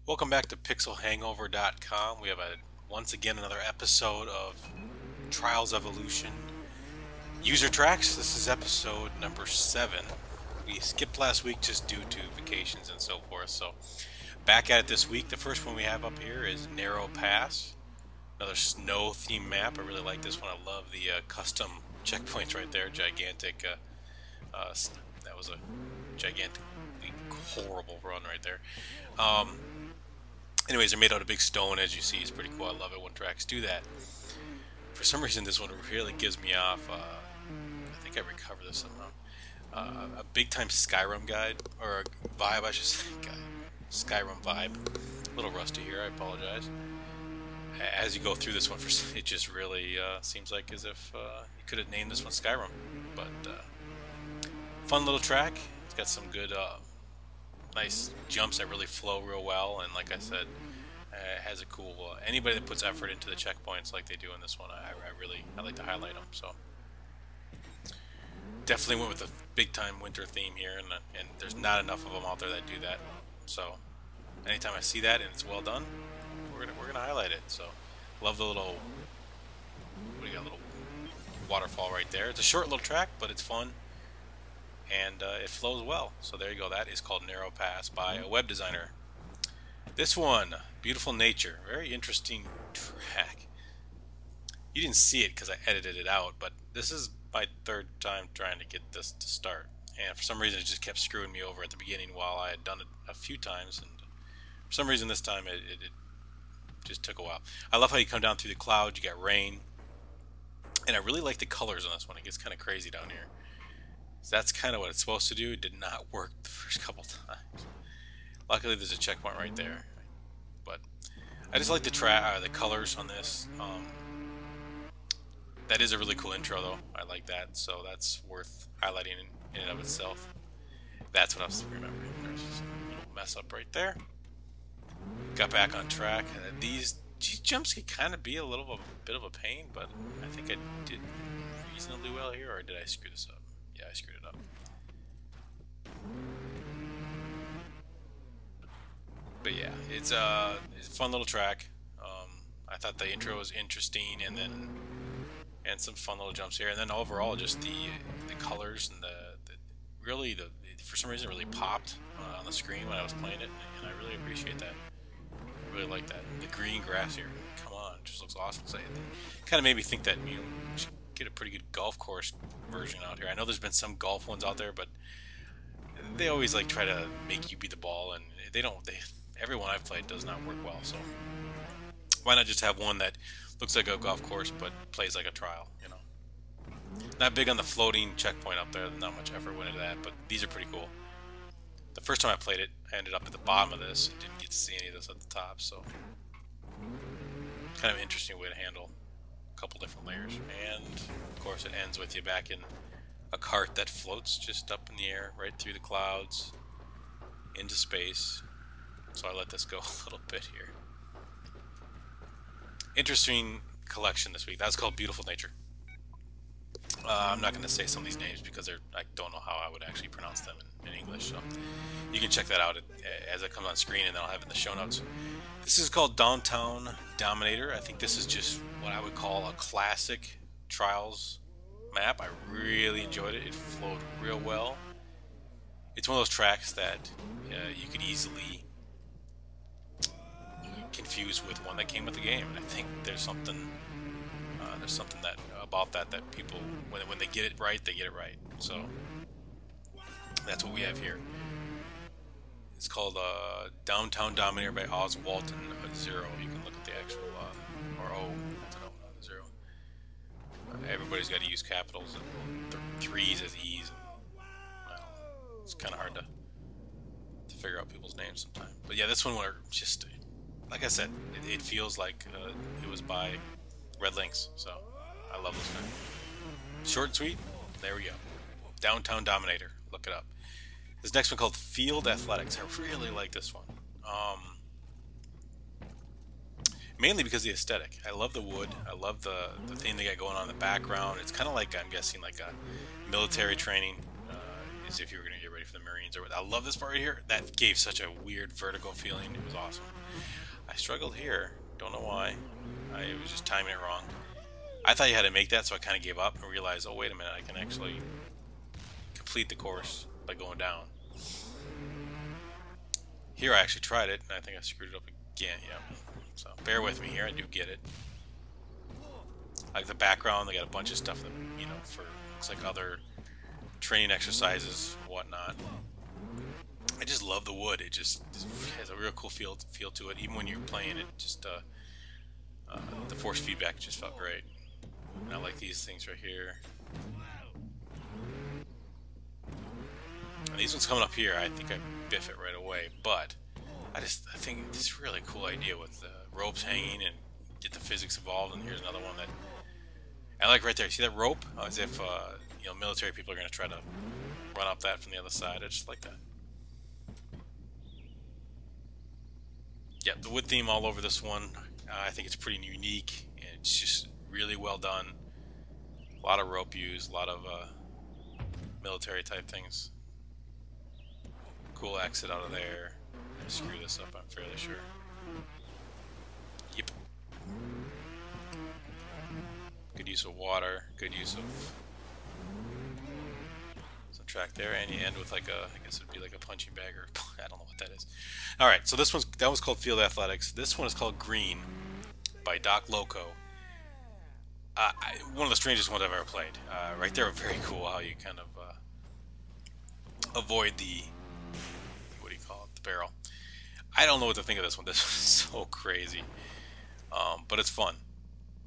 Welcome back to pixelhangover.com. We have once again another episode of Trials Evolution user tracks. This is episode number 7. We skipped last week just due to vacations and so forth. So back at it this week. The first one we have up here is Narrow Pass. Another snow themed map. I really like this one. I love the custom checkpoints right there. Gigantic. That was a gigantic, horrible run right there. Anyways, they're made out of big stone, as you see. It's pretty cool. I love it when tracks do that. For some reason, this one really gives me off. I think I recovered this somehow. A big-time Skyrim guide, or a vibe, I should say. Skyrim vibe. A little rusty here. I apologize. As you go through this one, it just really seems like as if you could have named this one Skyrim. But fun little track. It's got some good. Nice jumps that really flow real well, and like I said, it has a cool. Anybody that puts effort into the checkpoints like they do in this one, I like to highlight them. So definitely went with the big time winter theme here, and there's not enough of them out there that do that. So anytime I see that and it's well done, we're gonna highlight it. So love the little. What do you got? Little waterfall right there. It's a short little track, but it's fun. And it flows well. So there you go. That is called Narrow Pass by a web designer. This one, Beautiful Nature. Very interesting track. You didn't see it because I edited it out, but this is my third time trying to get this to start. And for some reason it just kept screwing me over at the beginning while I had done it a few times. And for some reason this time it just took a while. I love how you come down through the clouds, you got rain. And I really like the colors on this one. It gets kind of crazy down here. So that's kind of what it's supposed to do. It did not work the first couple times. Luckily, there's a checkpoint right there. But I just like the colors on this. That is a really cool intro, though. I like that, so that's worth highlighting in and of itself. That's what I was remembering. There's just a little mess up right there. Got back on track. These jumps can kind of be a bit of a pain, but I think I did reasonably well here, or did I screw this up? Yeah, I screwed it up. But yeah, it's a fun little track. I thought the intro was interesting, and some fun little jumps here, and then overall just the colors and the for some reason it really popped on the screen when I was playing it, and I really appreciate that. I really like that. The green grass here, come on, it just looks awesome. So it kind of made me think that you should get a pretty good golf course version out here. I know there's been some golf ones out there, but they always like try to make you be the ball, and everyone I've played does not work well. So why not just have one that looks like a golf course but plays like a trial? You know, not big on the floating checkpoint up there. Not much effort went into that, but these are pretty cool. The first time I played it, I ended up at the bottom of this and didn't get to see any of this at the top. So kind of an interesting way to handle couple different layers, and of course it ends with you back in a cart that floats just up in the air right through the clouds into space. So I let this go a little bit here. Interesting collection this week. That's called Beautiful Nature. I'm not going to say some of these names because I don't know how I would actually pronounce them in English, so you can check that out as it comes on screen, and then I'll have it in the show notes. This is called Downtown Dominator. I think this is just what I would call a classic Trials map. I really enjoyed it. It flowed real well. It's one of those tracks that you could easily confuse with one that came with the game, and I think there's something that about that people, when they get it right, they get it right. So that's what we have here. It's called Downtown Dominator by OzWaLToNzO. You can look at the actual, or O, not a zero. Everybody's got to use capitals and threes as E's. And, well, it's kind of hard to figure out people's names sometimes. But yeah, this one, just like I said, it feels like it was by Red Links. So I love this one. Short and sweet. There we go. Downtown Dominator. Look it up. This next one called Field Athletics. I really like this one. Mainly because of the aesthetic. I love the wood. I love the thing they got going on in the background. It's kind of like, I'm guessing, like a military training. As if you were going to get ready ready for the Marines. I love this part right here. That gave such a weird vertical feeling. It was awesome. I struggled here. Don't know why. I was just timing it wrong. I thought you had to make that, so I kind of gave up and realized, oh, wait a minute, I can actually complete the course by going down. Here I actually tried it, and I think I screwed it up again. Yeah. So bear with me here. I do get it. Like the background, they got a bunch of stuff that, you know, for looks like other training exercises and whatnot. I just love the wood. It just has a real cool feel to it. Even when you're playing it, just the force feedback just felt great. And I like these things right here. And these ones coming up here, I think I biff it right away. But I think it's a really cool idea with the ropes hanging and get the physics involved. And here's another one that I like right there. See that rope? As if you know, military people are going to try to run up that from the other side. I just like that. Yeah, the wood theme all over this one. I think it's pretty unique. And it's just really well done. A lot of rope use, a lot of military type things. Cool exit out of there. Screw this up, I'm fairly sure. Yep. Good use of water. Good use of some track there, and you end with like a, I guess it'd be like a punching bag, or I don't know what that is. All right, so that was called Field Athletics. This one is called Green by Doc Loco. One of the strangest ones I've ever played. Right there, very cool how you kind of avoid the, what do you call it, the barrel. I don't know what to think of this one. This is so crazy, but it's fun.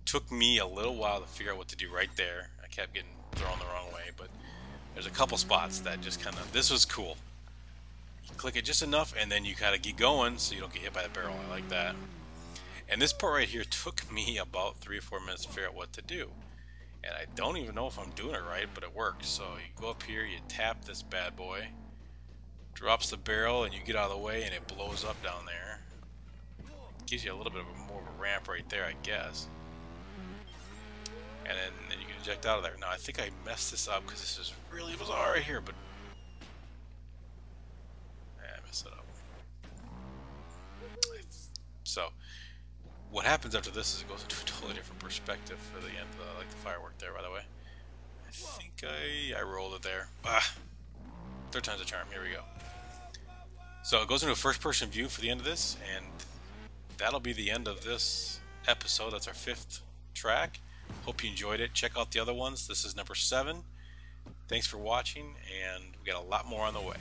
Took me a little while to figure out what to do right there. I kept getting thrown the wrong way, but there's a couple spots that just kind of, this was cool. You click it just enough, and then you kind of get going so you don't get hit by the barrel. I like that. And this part right here took me about 3 or 4 minutes to figure out what to do. And I don't even know if I'm doing it right, but it works. So you go up here, you tap this bad boy, drops the barrel, and you get out of the way, and it blows up down there. Gives you a little bit of more of a ramp right there, I guess. And then you can eject out of there. Now, I think I messed this up because this is really bizarre right here, but I messed it up. So what happens after this is it goes into a totally different perspective for the end. I like the firework there, by the way. I think I rolled it there. Third time's a charm. Here we go. So it goes into a first-person view for the end of this, and that'll be the end of this episode. That's our 5th track. Hope you enjoyed it. Check out the other ones. This is number 7. Thanks for watching, and we got a lot more on the way.